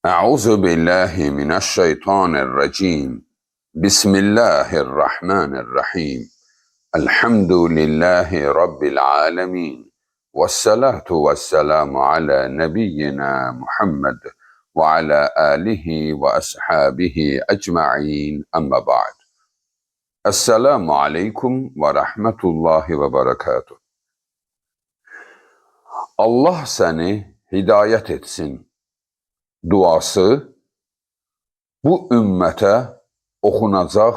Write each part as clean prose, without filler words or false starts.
أعوذ بالله من الشيطان الرجيم بسم الله الرحمن الرحيم الحمد لله رب العالمين والصلاة والسلام على نبينا محمد وعلى آله وأصحابه أجمعين أما بعد السلام عليكم ورحمة الله وبركاته. Allah seni hidayet etsin duası bu ümmətə oxunacaq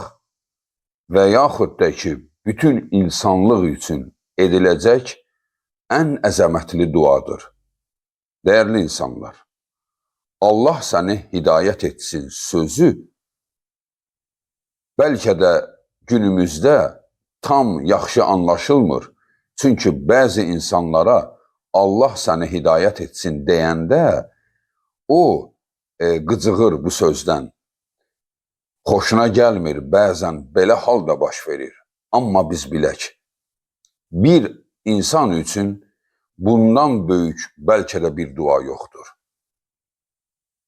və yaxud da ki, bütün insanlıq üçün ediləcək ən əzəmətli duadır. Dəyərli insanlar, Allah səni hidayət etsin sözü bəlkə də günümüzdə tam yaxşı anlaşılmır. Çünki bəzi insanlara Allah səni hidayət etsin deyəndə o qıcığır bu sözdən. Xoşuna gəlmir, bəzən belə hal da baş verir. Amma biz bilək, bir insan üçün bundan böyük bəlkə də bir dua yoxdur.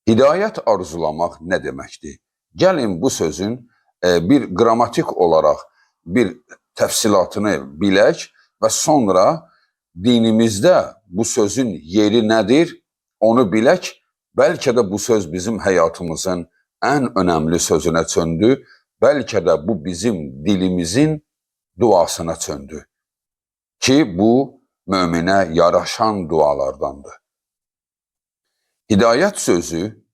Hidayət arzulamaq nə deməkdir? Gəlin bu sözün bir qrammatik olaraq bir təfsilatını bilək və sonra dinimizdə bu sözün yeri nədir, onu bilək. Bəlkə də bu söz bizim həyatımızın ən önəmli sözünə çöndü, bəlkə də bu bizim dilimizin duasına çöndü ki, bu möminə yaraşan dualardandır. Hidayət sözü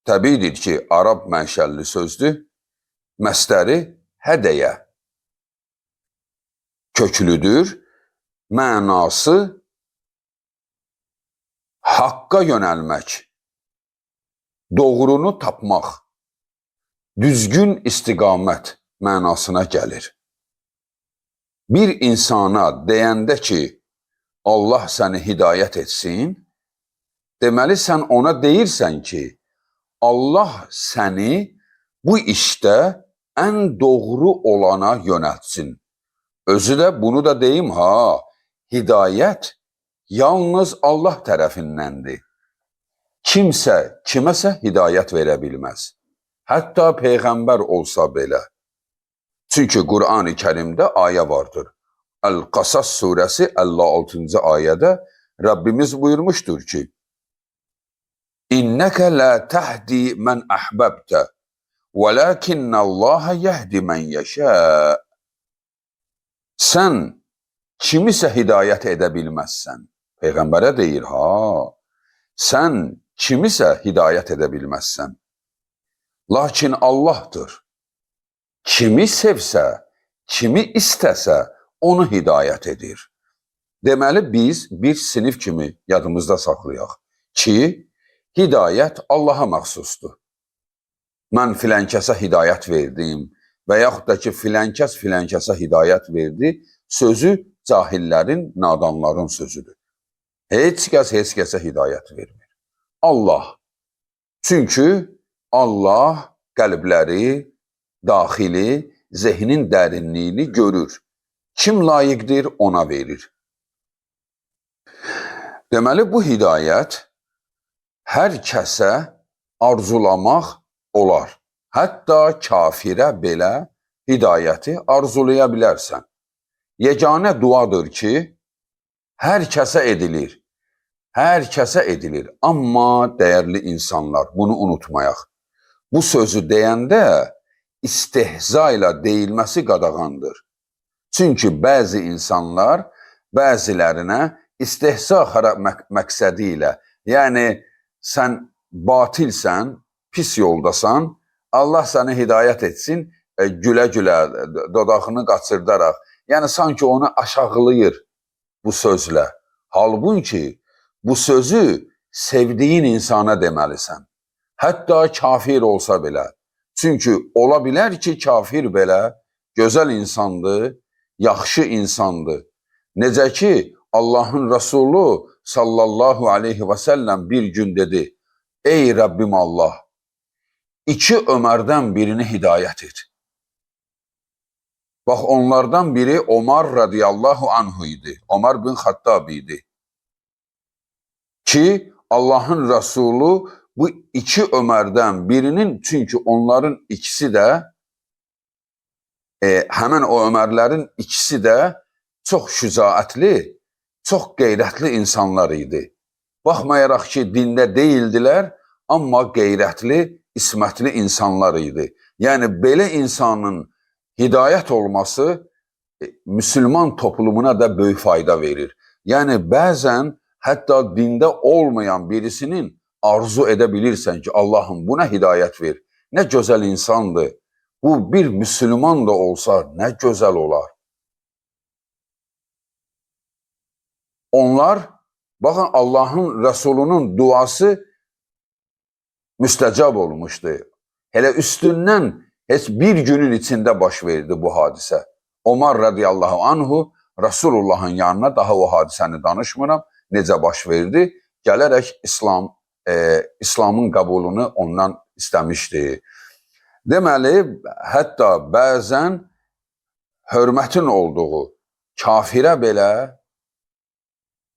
təbiidir ki, Arab mənşəlli sözdür, məsdəri hədəyə köklüdür, mənası haqqa yönəlmək, doğrunu tapmaq, düzgün istiqamət mənasına gəlir. Bir insana deyəndə ki, Allah səni hidayət etsin, deməli sən ona deyirsən ki, Allah səni bu işdə ən doğru olana yönəltsin. Özü də bunu da deyim hidayət yalnız Allah tərəfindəndir. Kimsə kiməsə hidayət verə bilməz. Hətta Peyğəmbər olsa belə. Çünki Qur'an-ı Kərimdə ayə vardır. Əl-Qasas surəsi 56-cı ayədə Rəbbimiz buyurmuşdur ki, İnnəkə lə təhdi mən əhbəbtə, vələkinnəlləhə yəhdi mən yəşə. Sən kimisə hidayət edə bilməzsən. Peyğəmbərə deyir, sən kimisə hidayət edə bilməzsən. Lakin Allahdır. Kimi sevsə, kimi istəsə, onu hidayət edir. Deməli, biz bir sinif kimi yadımızda saxlayaq ki, hidayət Allaha məxsusdur. Mən filənkəsə hidayət verdim və yaxud da ki, filənkəsə hidayət verdi, sözü cahillərin, nadanların sözüdür. Heç kəsə hidayət vermir. Allah. Çünki Allah qəlbləri, daxili, zehnin dərinliyini görür. Kim layiqdir, ona verir. Deməli, bu hidayət hər kəsə arzulamaq olar. Hətta kafirə belə hidayəti arzulaya bilərsən. Yeganə duadır ki, hər kəsə edilir. Hər kəsə edilir. Amma dəyərli insanlar, bunu unutmayaq. Bu sözü deyəndə istehza ilə deyilməsi qadağandır. Çünki bəzi insanlar bəzilərinə istehza məqsədi ilə, yəni sən batilsən, pis yoldasan, Allah səni hidayət etsin, gülə-gülə, dodağını qaçırdaraq, yəni sanki onu aşağılayır bu sözlə. Halbuki bu sözü sevdiyin insana deməlisən. Hətta kafir olsa belə. Çünki ola bilər ki, kafir belə gözəl insandır, yaxşı insandır. Necə ki, Allahın Resulü sallallahu aleyhi və səlləm bir gün dedi, ey Rəbbim Allah, 2 Ömərdən birini hidayət et. Bax, onlardan biri Ömər radiyallahu anhu idi. Ömər bin Xattab idi. Ki, Allahın Resulü bu iki Ömərdən birinin, çünki onların ikisi də həmin o Ömərlərin ikisi də çox şücaətli, çox qeyrətli insanlar idi. Baxmayaraq ki, dində deyildilər, amma qeyrətli, ismətli insanlar idi. Yəni, belə insanın hidayət olması Müslüman toplumuna da böyük fayda verir. Yəni, bəzən hətta dində olmayan birisinin arzu edə bilirsən ki, Allahım buna hidayət ver. Nə gözəl insandır. Bu bir Müslüman da olsa nə gözəl olar. Onlar, baxın, Allahın Rəsulunun duası müstəcab olmuşdu. Elə üstündən heç bir günün içində baş verdi bu hadisə. Omar radiyallahu anhu Rasulullahın yanına, daha o hadisəni danışmıram, necə baş verdi, gələrək İslamın qəbulunu ondan istəmişdi. Deməli, hətta bəzən hörmətin olduğu kafirə belə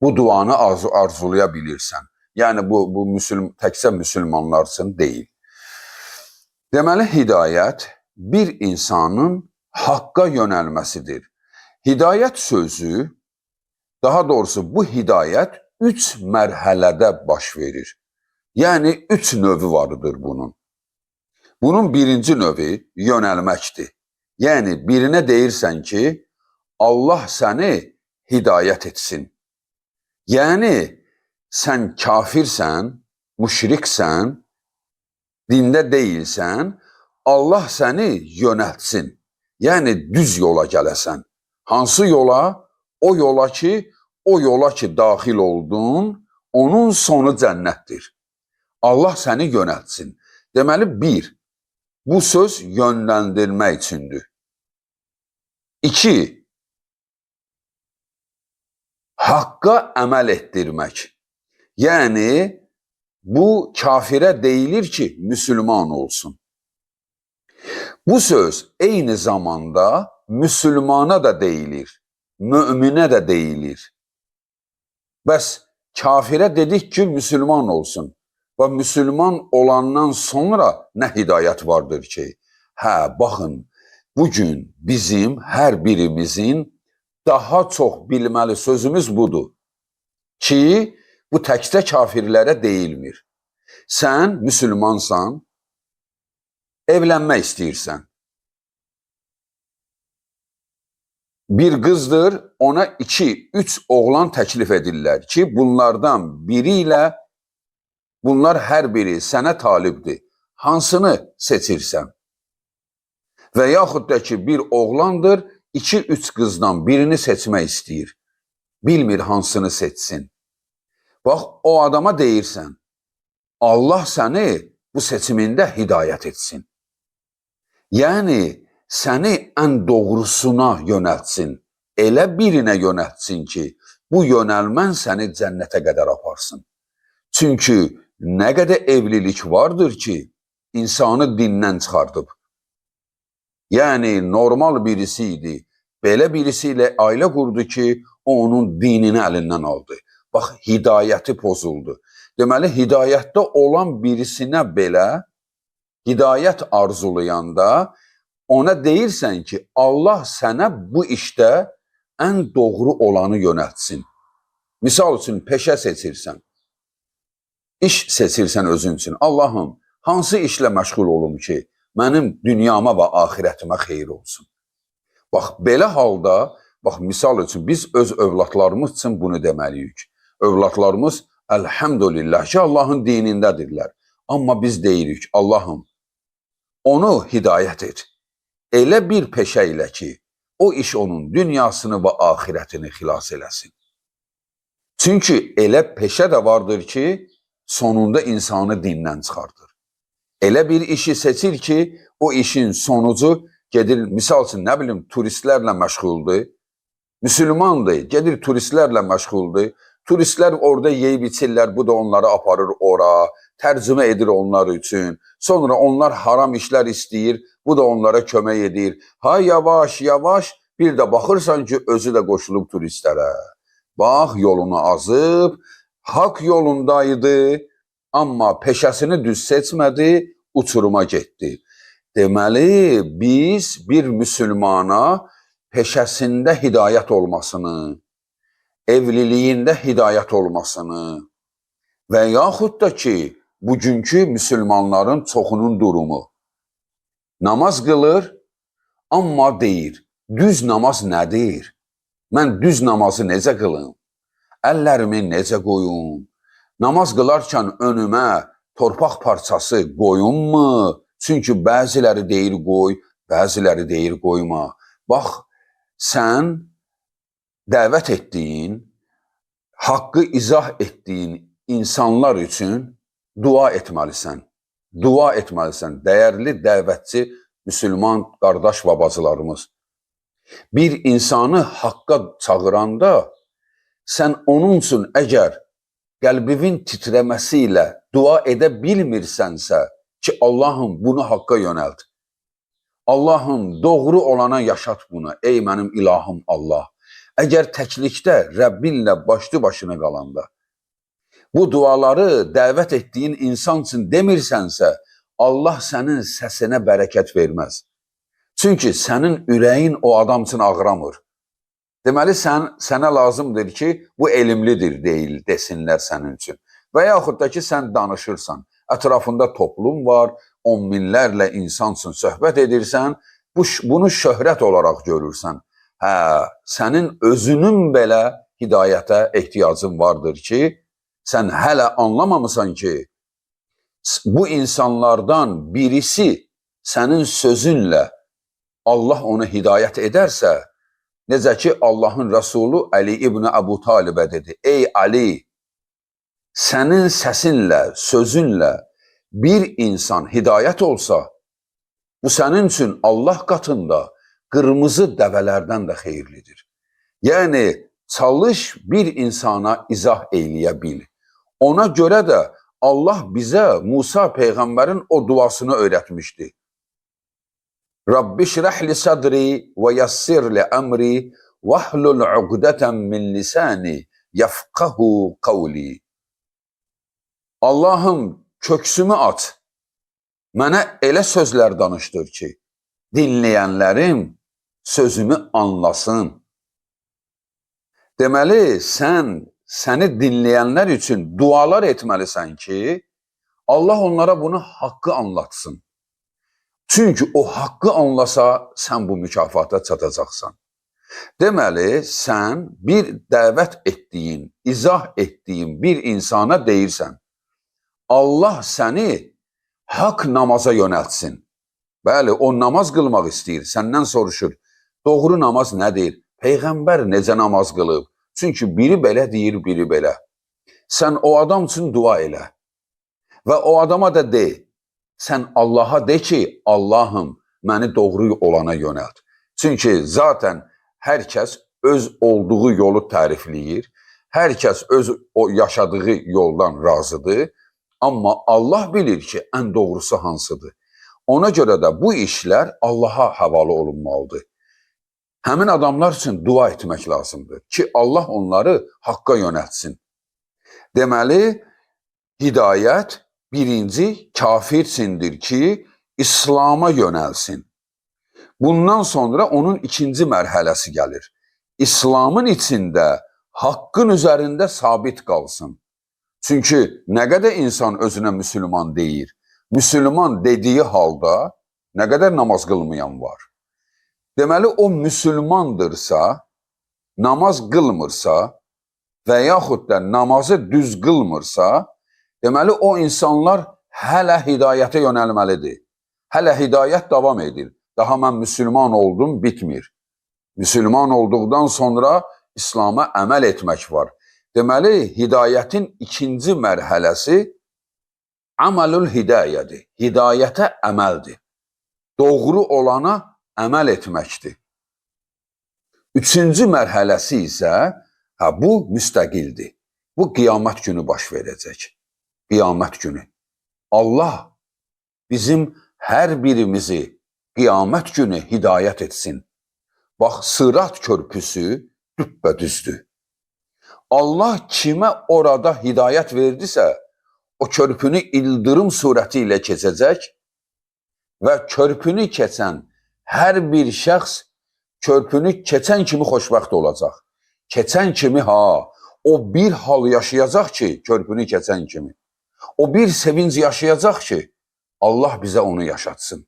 bu duanı arzulaya bilirsən. Yəni, bu təkcə müsəlmanlar üçün deyil. Deməli, hidayət bir insanın haqqa yönəlməsidir. Hidayət sözü, daha doğrusu bu hidayət 3 mərhələdə baş verir. Yəni, 3 növü vardır bunun. Bunun birinci növü yönəlməkdir. Yəni, birinə deyirsən ki, Allah səni hidayət etsin. Yəni, sən kafirsən, müşriksən, dində deyilsən, Allah səni yönəltsin. Yəni, düz yola gələsən. Hansı yola? O yola ki, daxil oldun, onun sonu cənnətdir. Allah səni yönəltsin. Deməli, bu söz yönləndirmək üçündür. 2, haqqa əməl etdirmək. Yəni, bu kafirə deyilir ki, müsəlman olsun. Bu söz eyni zamanda müsəlmana da deyilir, müminə də deyilir. Bəs kafirə dedik ki, müsəlman olsun. Və müsəlman olandan sonra nə hidayət vardır ki? Baxın, bugün bizim hər birimizin daha çox bilməli sözümüz budur ki, bu təkcə kafirlərə deyilmir. Sən müsəlmansan, evlənmək istəyirsən. Bir qızdır, ona 2-3 oğlan təklif edirlər ki, bunlardan biri ilə bunlar hər biri sənə talibdir. Hansını seçirsən? Və yaxud da ki, bir oğlandır, 2-3 qızdan birini seçmək istəyir. Bilmir hansını seçsin. Bax, o adama deyirsən, Allah səni bu seçimində hidayət etsin. Yəni, səni ən doğrusuna yönəltsin. Elə birinə yönəltsin ki, bu yönəlmən səni cənnətə qədər aparsın. Çünki nə qədər evlilik vardır ki, insanı dindən çıxardıb. Yəni, normal birisi idi. Belə birisi ilə ailə qurdu ki, o onun dinini əlindən aldı. Bax, hidayəti pozuldu. Deməli, hidayətdə olan birisinə belə, hidayət arzulayanda ona deyirsən ki, Allah sənə bu işdə ən doğru olanı yönəltsin. Misal üçün, peşə seçirsən, iş seçirsən özün üçün. Allahım, hansı işlə məşğul olum ki, mənim dünyama və axirətimə xeyir olsun. Bax, belə halda, bax, misal üçün, biz öz övladlarımız üçün bunu deməliyik. Övladlarımız, əlhəmdülillah ki, Allahın dinindədirlər. Amma biz deyirik, Allahım, onu hidayət et. Elə bir peşə ilə ki, o iş onun dünyasını və axirətini xilas eləsin. Çünki elə peşə də vardır ki, sonunda insanı dindən çıxardır. Elə bir işi seçir ki, o işin sonucu gedir, misal üçün, nə bilim, turistlərlə məşğuldur. Müsəlmandır, gedir turistlərlə məşğuldur. Turistlər orada yeyib içirlər, bu da onları aparır ora, tərcümə edir onlar üçün. Sonra onlar haram işlər istəyir, bu da onlara kömək edir. Yavaş, yavaş, bir də baxırsan ki, özü də qoşulub turistlərə. Bax, yolunu azıb, haqq yolundaydı, amma peşəsini düz seçmədi, uçuruma getdi. Deməli, biz bir müsəlmana peşəsində hidayət olmasını, evliliyində hidayət olmasını və yaxud da ki, bugünkü müsəlmanların çoxunun durumu namaz qılır, amma deyir, düz namaz nədir? Mən düz namazı necə qılım? Əllərimi necə qoyum? Namaz qılarkən önümə torpaq parçası qoyummu? Çünki bəziləri deyir qoy, bəziləri deyir qoyma. Bax, sən dəvət etdiyin, haqqı izah etdiyin insanlar üçün dua etməlisən. Dua etməlisən, dəyərli dəvətçi müsəlman qardaş və bacılarımız. Bir insanı haqqa çağıranda, sən onun üçün əgər qəlbinin titrəməsi ilə dua edə bilmirsənsə ki, Allahım bunu haqqa yönəlt. Allahım doğru olana yaşat bunu, ey mənim ilahım Allah. Əgər təklikdə Rəbbinlə başlı başına qalanda, bu duaları dəvət etdiyin insan üçün demirsənsə, Allah sənin səsinə bərəkət verməz. Çünki sənin ürəyin o adam üçün ağramır. Deməli, sənə lazımdır ki, bu elmlidir deyil, desinlər sənin üçün. Və yaxud da ki, sən danışırsan, ətrafında toplum var, 10 minlərlə insan üçün söhbət edirsən, bunu şöhrət olaraq görürsən. Hə, sənin özünün belə hidayətə ehtiyacın vardır ki, sən hələ anlamamısan ki, bu insanlardan birisi sənin sözünlə Allah onu hidayət edərsə, necə ki, Allahın Rəsulü Əli İbn Əbu Talibə dedi, ey Ali, sənin səsinlə, sözünlə bir insan hidayət olsa, bu sənin üçün Allah qatında qırmızı dəvələrdən də xeyirlidir. Yəni, çalış bir insana izah eyləyə bil. Ona görə də Allah bizə Musa Peyğəmbərin o duasını öyrətmişdi. Rabbi şrahli sadri və yassirli əmri vahlul uqdatan min lisani yafqahu qawli. Allahım köksümü aç, mənə elə sözlər danışdır ki, dinləyənlərim sözümü anlasın. Deməli, səni dinləyənlər üçün dualar etməlisən ki, Allah onlara bunu haqqı anlatsın. Çünki o haqqı anlasa, sən bu mükafata çatacaqsan. Deməli, sən bir dəvət etdiyin, izah etdiyin bir insana deyirsən, Allah səni haqq namaza yönəltsin. Bəli, o namaz qılmaq istəyir, səndən soruşur. Doğru namaz nədir? Peyğəmbər necə namaz qılıb? Çünki biri belə deyir, biri belə. Sən o adam üçün dua elə. Və o adama da de, sən Allaha de ki, Allahım, məni doğru olana yönəlt. Çünki zaten hər kəs öz olduğu yolu tərifləyir, hər kəs öz o yaşadığı yoldan razıdır, amma Allah bilir ki, ən doğrusu hansıdır. Ona görə də bu işlər Allaha həvalə olunmalıdır. Həmin adamlar üçün dua etmək lazımdır ki, Allah onları haqqa yönəltsin. Deməli, hidayət birinci kafirsindir ki, İslam'a yönəlsin. Bundan sonra onun ikinci mərhələsi gəlir. İslamın içində, haqqın üzərində sabit qalsın. Çünki nə qədər insan özünə müsəlman deyir, müsəlman dediyi halda nə qədər namaz qılmayan var. Deməli, o müsəlmandırsa, namaz qılmırsa və yaxud da namazı düz qılmırsa, deməli, o insanlar hələ hidayətə yönəlməlidir. Hələ hidayət davam edir. Daha mən müsəlman oldum, bitmir. Müsəlman olduqdan sonra İslam'a əməl etmək var. Deməli, hidayətin ikinci mərhələsi amalul hidayədir. Hidayətə əməldir. Doğru olana əməl etməkdir. Üçüncü mərhələsi isə bu müstəqildir. Bu qiyamət günü baş verəcək. Qiyamət günü. Allah bizim hər birimizi qiyamət günü hidayət etsin. Bax, Sırat körpüsü düppədüzdür. Allah kimə orada hidayət verdisə, o körpünü ildırım surəti ilə keçəcək və körpünü keçən hər bir şəxs körpünü keçən kimi xoşbəxt olacaq. Keçən kimi o bir hal yaşayacaq ki, körpünü keçən kimi. O bir sevinç yaşayacaq ki, Allah bizə onu yaşatsın.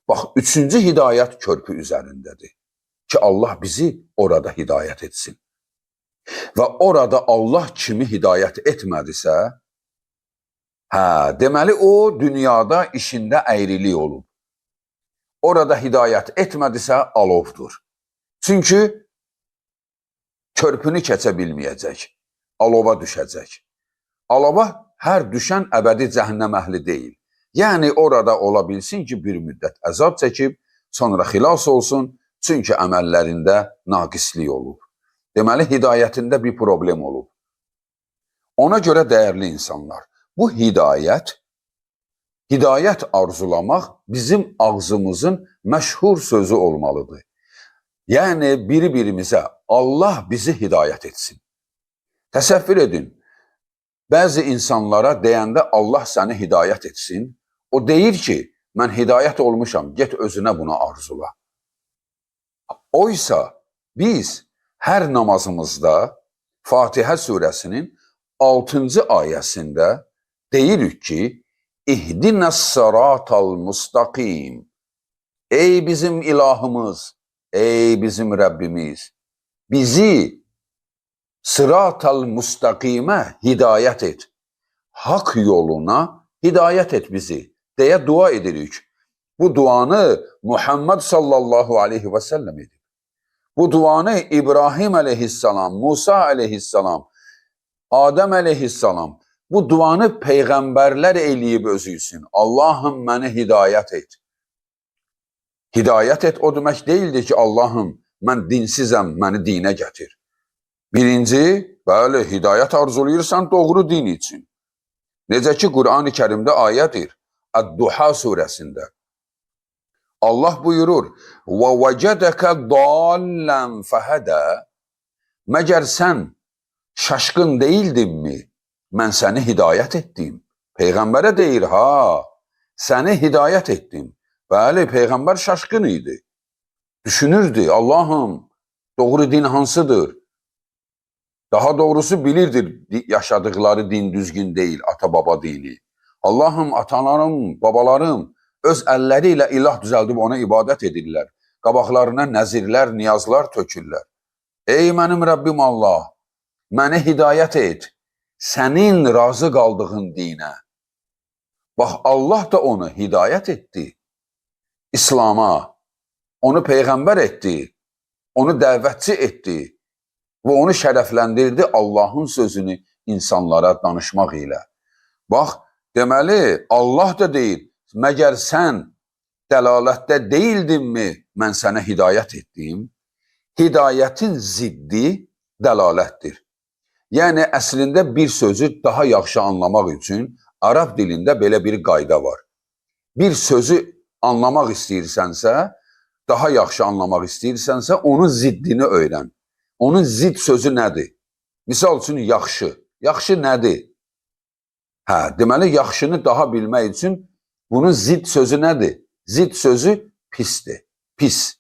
Bax, üçüncü hidayət körpü üzərindədir. Ki Allah bizi orada hidayət etsin. Və orada Allah kimi hidayət etmədisə, deməli o dünyada işində əyrilik olub. Orada hidayət etmədisə alovdur. Çünki körpünü keçə bilməyəcək, alova düşəcək. Alova hər düşən əbədi cəhənnəm əhli deyil. Yəni orada ola bilsin ki, bir müddət əzab çəkib, sonra xilas olsun, çünki əməllərində naqislik olub. Deməli, hidayətində bir problem olub. Ona görə dəyərli insanlar, bu hidayət arzulamaq bizim ağzımızın məşhur sözü olmalıdır. Yəni, biri-birimizə Allah bizi hidayət etsin. Təsəvvür edin, bəzi insanlara deyəndə Allah səni hidayət etsin, o deyir ki, mən hidayət olmuşam, get özünə bunu arzula. Oysa biz hər namazımızda Fatihə surəsinin 6-cı ayəsində deyirik ki, İhdinəs sıratal mustaqim. Ey bizim ilahımız, ey bizim Rəbbimiz, bizi sıratal mustaqimə hidayət et. Hak yoluna hidayət et bizi deyə dua edirik. Bu duanı Muhammed sallallahu aleyhi ve sellem edir. Bu duanı İbrahim aleyhisselam, Musa aleyhisselam, Adəm aleyhisselam, bu duanı peyğəmbərlər eləyib özü üçün. Allahım məni hidayət et. Hidayət et o demək deyildir ki, Allahım mən dinsizəm, məni dinə gətir. Birinci, bəli, hidayət arzuluyursan doğru din üçün. Necə ki, Qur'an-ı Kərimdə ayədir, Əd-Duha surəsində. Allah buyurur, وَوَجَدَكَ ضَالًّا فَهَدَى. Məgər sən şaşqın deyildinmi? Mən səni hidayət etdim. Peyğəmbərə deyir, səni hidayət etdim. Bəli, Peyğəmbər şaşqın idi. Düşünürdü, Allahım, doğru din hansıdır? Daha doğrusu bilirdir yaşadıkları din düzgün deyil, ata-baba dini. Allahım, atalarım, babalarım öz əlləri ilə ilah düzəldib ona ibadət edirlər. Qabaqlarına nəzirlər, niyazlar tökürlər. Ey mənim Rəbbim Allah, məni hidayət et. Sənin razı qaldığın dinə. Bax, Allah da onu hidayət etdi. İslam'a, onu peyğəmbər etdi, onu dəvətçi etdi və onu şərəfləndirdi Allahın sözünü insanlara danışmaq ilə. Bax, deməli, Allah da deyir, məgər sən dəlalətdə deyildinmi, mən sənə hidayət etdim? Hidayətin ziddi dəlalətdir. Yəni, əslində bir sözü daha yaxşı anlamaq üçün Arab dilində belə bir qayda var. Bir sözü anlamaq istəyirsənsə, daha yaxşı anlamaq istəyirsənsə, onun ziddini öyrən. Onun zidd sözü nədir? Misal üçün, yaxşı. Yaxşı nədir? Deməli, yaxşını daha bilmək üçün bunun zidd sözü nədir? Zidd sözü pisdir. Pis.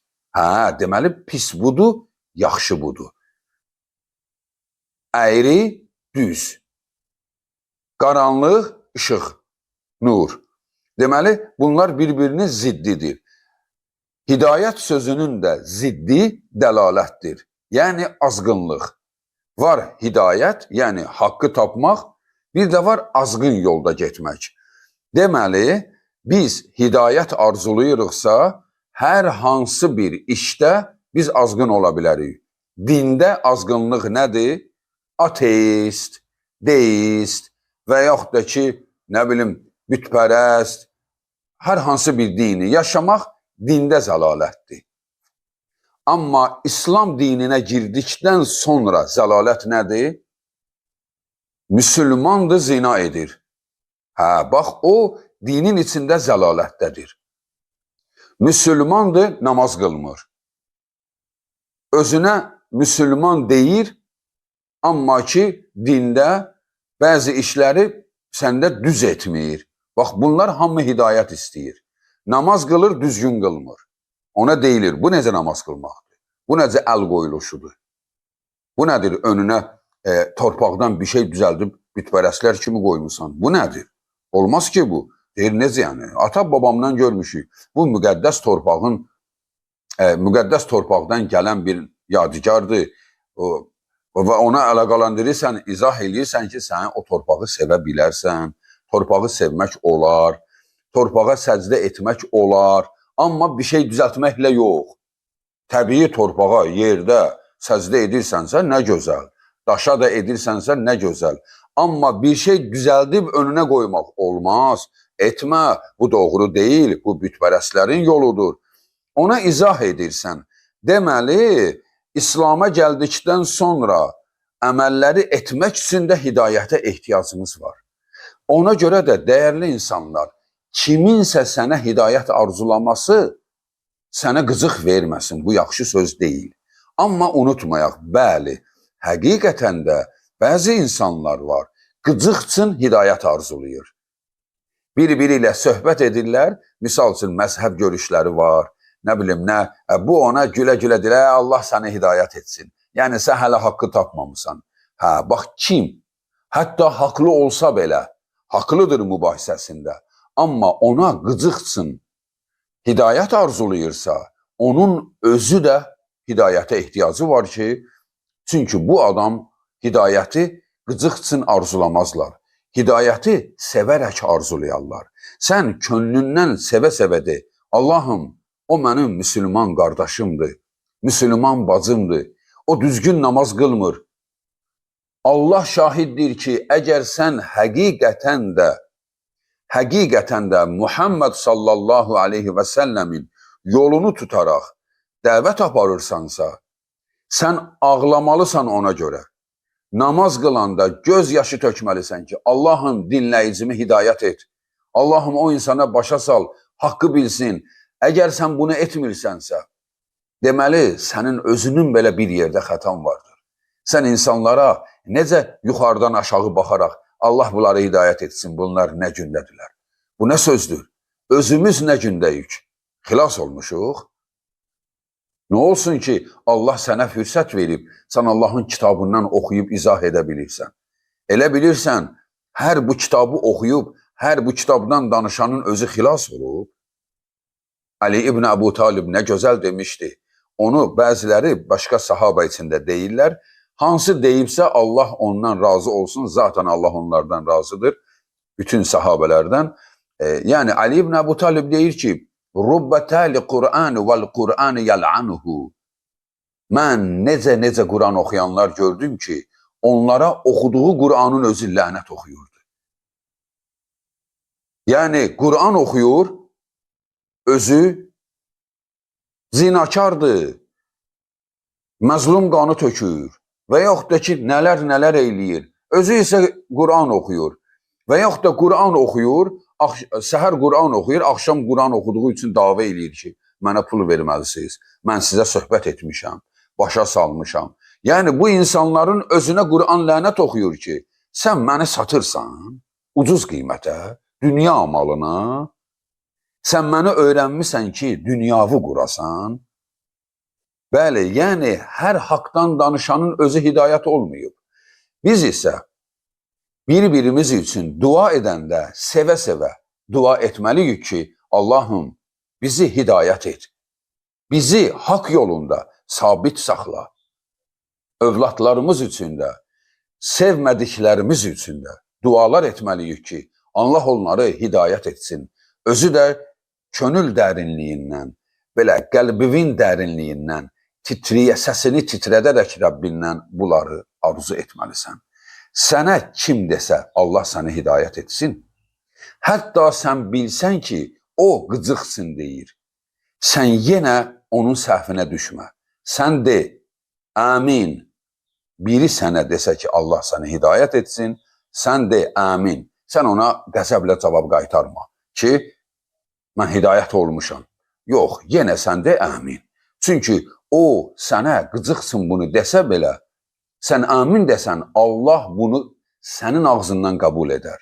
Deməli, pis budur, yaxşı budur. Əyri, düz. Qaranlıq, işıq, nur. Deməli, bunlar bir-birinin ziddidir. Hidayət sözünün də ziddi dəlalətdir. Yəni, azğınlıq. Var hidayət, yəni haqqı tapmaq, bir də var azğın yolda getmək. Deməli, biz hidayət arzuluyuruqsa, hər hansı bir işdə biz azğın ola bilərik. Dində azğınlıq nədir? Ateist, deist və yaxud da ki, nə bilim, bütpərəst, hər hansı bir dini yaşamaq dində zəlalətdir. Amma İslam dininə girdikdən sonra zəlalət nədir? Müslümandır, zina edir. Bax, o dinin içində zəlalətdədir. Müslümandır, namaz qılmır. Özünə müslüman deyir, amma ki, dində bəzi işləri səndə düz etmir. Bax, bunlar hamı hidayət istəyir. Namaz qılır, düzgün qılmır. Ona deyilir, bu necə namaz qılmaqdır? Bu necə əl qoyuluşudur? Bu nədir? Önünə torpaqdan bir şey düzəldib bütpərəstlər kimi qoymusan. Bu nədir? Olmaz ki bu. Deyir, necə yəni? Ata babamdan görmüşük. Bu müqəddəs torpaqdan gələn bir yadigardır. Və ona əlaqalandırırsan, izah edirsən ki, sən o torpağı sevə bilərsən. Torpağı sevmək olar. Torpağa səcdə etmək olar. Amma bir şey düzəltməklə yox. Təbii torpağa, yerdə səcdə edirsənsə, nə gözəl. Daşa da edirsənsə, nə gözəl. Amma bir şey düzəldib önünə qoymaq olmaz. Etmə, bu doğru deyil, bu bütpərəstlərin yoludur. Ona izah edirsən. Deməli, İslam'a gəldikdən sonra əməlləri etmək üçün də hidayətə ehtiyacımız var. Ona görə də dəyərli insanlar, kiminsə sənə hidayət arzulaması sənə qızıq verməsin. Bu yaxşı söz deyil. Amma unutmayaq, bəli, həqiqətən də bəzi insanlar var, qızıq üçün hidayət arzulayır. Biri-biri ilə söhbət edirlər, misal üçün məzhəb görüşləri var, nə bilim nə, bu ona gülə-gülə deyir, Allah səni hidayət etsin. Yəni, sən hələ haqqı tapmamısan. Hə, bax, kim? Hətta haqlı olsa belə, haqlıdır mübahisəsində. Amma ona qızıqsın, hidayət arzulayırsa, onun özü də hidayətə ehtiyacı var ki, çünki bu adam hidayəti qızıqsın arzulamazlar. Hidayəti sevərək arzulayarlar. Sən könlündən sevə-sevə de, Allahım, o mənim müsəlman qardaşımdır, müsəlman bacımdır, o düzgün namaz qılmır. Allah şahiddir ki, əgər sən həqiqətən də Muhammed sallallahu aleyhi və səlləmin yolunu tutaraq dəvət aparırsansa, sən ağlamalısan ona görə. Namaz qılanda göz yaşı tökməlisən ki, Allahım dinləyicimi hidayət et. Allahım o insana başa sal, haqqı bilsin. Əgər sən bunu etmirsənsə, deməli, sənin özünün belə bir yerdə xətan vardır. Sən insanlara necə yuxarıdan aşağı baxaraq, Allah bunları hidayət etsin, bunlar nə gündədirlər. Bu nə sözdür? Özümüz nə gündəyik? Xilas olmuşuq. Nə olsun ki, Allah sənə fürsət verib, sən Allahın kitabından oxuyub izah edə bilirsən. Elə bilirsən, hər bu kitabı oxuyub, hər bu kitabdan danışanın özü xilas olub. Ali İbn Əbu Talib nə gözəl demişdi. Onu bəziləri başqa sahaba içində deyirlər. Hansı deyibsə Allah ondan razı olsun, zaten Allah onlardan razıdır. Bütün sahabələrdən. Yəni Ali İbn Əbu Talib deyir ki, Rubbətəli Qur'an vəl Qur'an yəl'anuhu. Mən necə Qur'an oxuyanlar gördüm ki, onlara oxuduğu Qur'anın özü lənət oxuyurdu. Yəni Qur'an oxuyur, özü zinakardır, məzlum qanı tökür və yaxud da ki, nələr eyləyir. Özü isə Qur'an oxuyur və yaxud da Qur'an oxuyur, səhər Qur'an oxuyur, axşam Qur'an oxuduğu üçün dava eləyir ki, mənə pul verməlisiniz, mən sizə söhbət etmişəm, başa salmışam. Yəni bu insanların özünə Qur'an lənət oxuyur ki, sən məni satırsan, ucuz qiymətə, dünya malına, sən məni öyrənmisən ki, dünyavı qurasan. Bəli, yəni hər haqdan danışanın özü hidayət olmayıb. Biz isə bir-birimiz üçün dua edəndə sevə-sevə dua etməliyik ki, Allahım bizi hidayət et. Bizi haqq yolunda sabit saxla. Övladlarımız üçün də, sevmədiklərimiz üçün də dualar etməliyik ki, Allah onları hidayət etsin. Özü də könül dərinliyindən, belə qəlbivin dərinliyindən, səsini titrədərək Rəbbindən bunları arzu etməlisən. Sənə kim desə Allah səni hidayət etsin. Hətta sən bilsən ki, o qıcıqsın deyir. Sən yenə onun səhvinə düşmə. Sən de, amin. Biri sənə desə ki, Allah səni hidayət etsin, sən de, amin. Sən ona qəzəblə cavab qaytarma ki, mən hidayət olmuşam. Yox, yenə sən de, amin. Çünki o sənə qıcıqsın bunu desə belə, sən amin desən, Allah bunu sənin ağzından qəbul edər.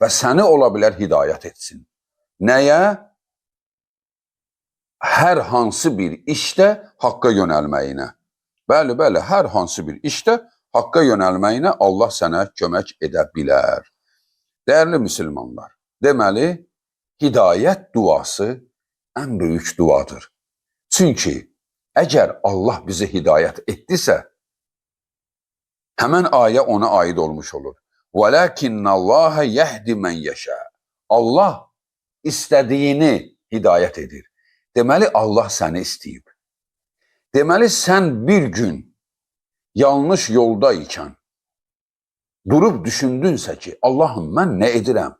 və səni ola bilər hidayət etsin. Nəyə? Hər hansı bir işdə haqqa yönəlməyinə. Bəli, hər hansı bir işdə haqqa yönəlməyinə Allah sənə kömək edə bilər. Dəyərli müsəlmanlar, deməli, hidayət duası ən böyük duadır. Çünki əgər Allah bizi hidayət etdisə, həmən ayə ona aid olmuş olur. وَلَكِنَّ اللّٰهَ يَهْدِ مَنْ يَشَاءُ. Allah istədiyini hidayət edir. Deməli, Allah səni istəyib. Deməli, sən bir gün yanlış yolda ikən durub düşündünsə ki, Allahım, mən nə edirəm?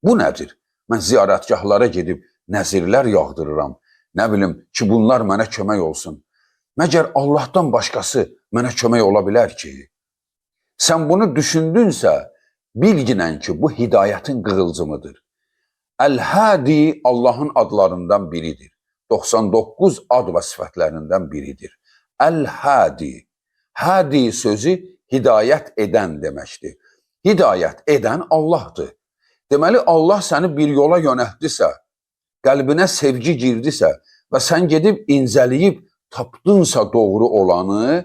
Bu nədir? Mən ziyarətgahlara gedib nəzirlər yağdırıram. Nə bilim ki, bunlar mənə kömək olsun. Məgər Allahdan başqası mənə kömək ola bilər ki? Sən bunu düşündünsə, bilginən ki, bu hidayətin qığılcımıdır. Əl-Hadi Allahın adlarından biridir. 99 ad və sifətlərindən biridir. Əl-Hadi. Hadi sözü hidayət edən deməkdir. Hidayət edən Allahdır. Deməli, Allah səni bir yola yönəltdisə, qəlbinə sevgi girdisə və sən gedib incəliyib tapdınsa doğru olanı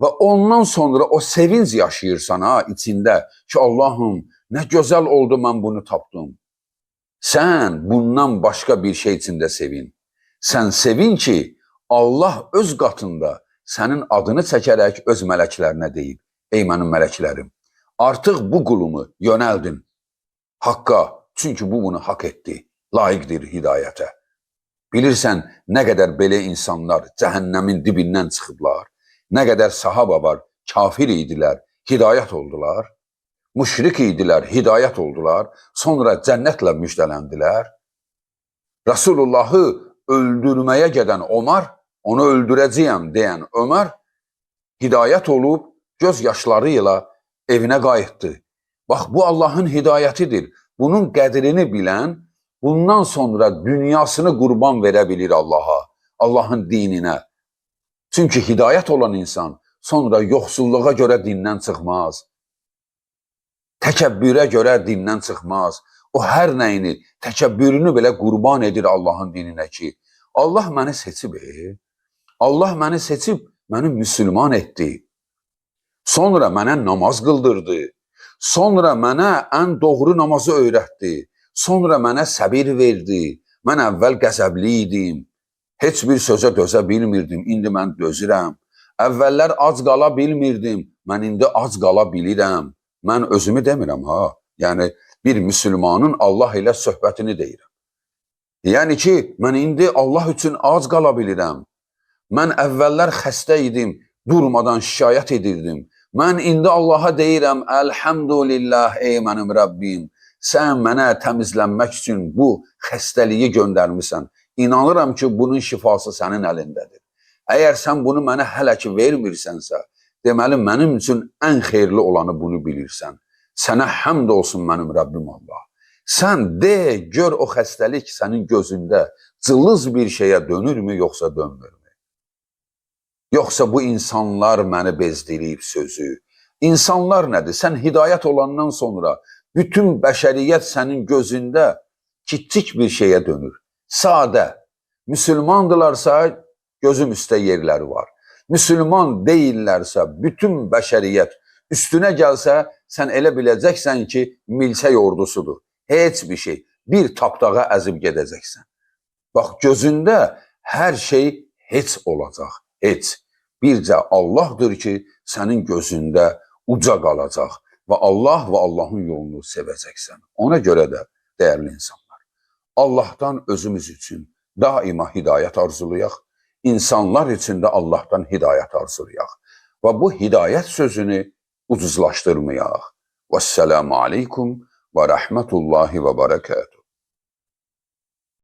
və ondan sonra o sevinc yaşayırsan içində ki, Allahım, nə gözəl oldu mən bunu tapdım. Sən bundan başqa bir şey içində sevin. Sən sevin ki, Allah öz qatında sənin adını çəkərək öz mələklərinə deyib, ey mənim mələklərim, artıq bu qulumu yönəldin haqqa, çünki bu bunu haqq etdi, layiqdir hidayətə. Bilirsən, nə qədər belə insanlar cəhənnəmin dibindən çıxıblar, nə qədər sahaba var, kafir idilər, hidayət oldular, müşrik idilər, hidayət oldular, sonra cənnətlə müjdələndilər. Rasulullahı öldürməyə gedən Ömər, onu öldürəcəyəm deyən Ömər, hidayət olub, göz yaşları ilə evinə qayıtdı. Bax, bu Allahın hidayətidir. Bunun qədrini bilən, bundan sonra dünyasını qurban verə bilir Allaha, Allahın dininə. Çünki hidayət olan insan sonra yoxsulluğa görə dindən çıxmaz. Təkəbbürə görə dindən çıxmaz. O hər nəyini, təkəbbürünü belə qurban edir Allahın dininə ki, Allah məni seçib, Allah məni seçib, məni müsəlman etdi. Sonra mənə namaz qıldırdı. Sonra mənə ən doğru namazı öyrətdi. Sonra mənə səbir verdi. Mən əvvəl qəzəbli idim. Heç bir sözə dözə bilmirdim. İndi mən dözürəm. Əvvəllər ac qala bilmirdim. Mən indi ac qala bilirəm. Mən özümü demirəm ha. Yəni bir müsəlmanın Allah ilə söhbətini deyirəm. Yəni ki, mən indi Allah üçün ac qala bilirəm. Mən əvvəllər xəstə idim, durmadan şikayət edirdim. Mən indi Allaha deyirəm, Əlhəmdülillah, ey mənim Rəbbim, sən mənə təmizlənmək üçün bu xəstəliyi göndərmisən. İnanıram ki, bunun şifası sənin əlindədir. Əgər sən bunu mənə hələ ki vermirsənsə, deməli mənim üçün ən xeyirli olanı bunu bilirsən. Sənə həmd olsun mənim Rəbbim Allah. Sən de, gör o xəstəlik sənin gözündə cılız bir şeyə dönürmü, yoxsa dönmürmü? Yoxsa bu insanlar məni bezdirib sözü. İnsanlar nədir? Sən hidayət olandan sonra bütün bəşəriyyət sənin gözündə kiçik bir şeyə dönür. Sadə. Müsəlmandılarsa gözüm üstə yerləri var. Müsəlman deyillərsə bütün bəşəriyyət üstünə gəlsə sən elə biləcəksən ki, milçək ordusudur. Heç bir şey. Bir tapdağa əzib gedəcəksən. Bax, gözündə hər şey heç olacaq. Heç. Bircə Allahdır ki, sənin gözündə uca qalacaq və Allah və Allahın yolunu sevəcəksən. Ona görə də, dəyərli insanlar, Allahdan özümüz üçün daima hidayət arzulayaq, insanlar üçün də Allahdan hidayət arzulayaq və bu hidayət sözünü ucuzlaşdırmayaq. Vəssalamu aleykum və rəhmətullahi və bərəkətuhu.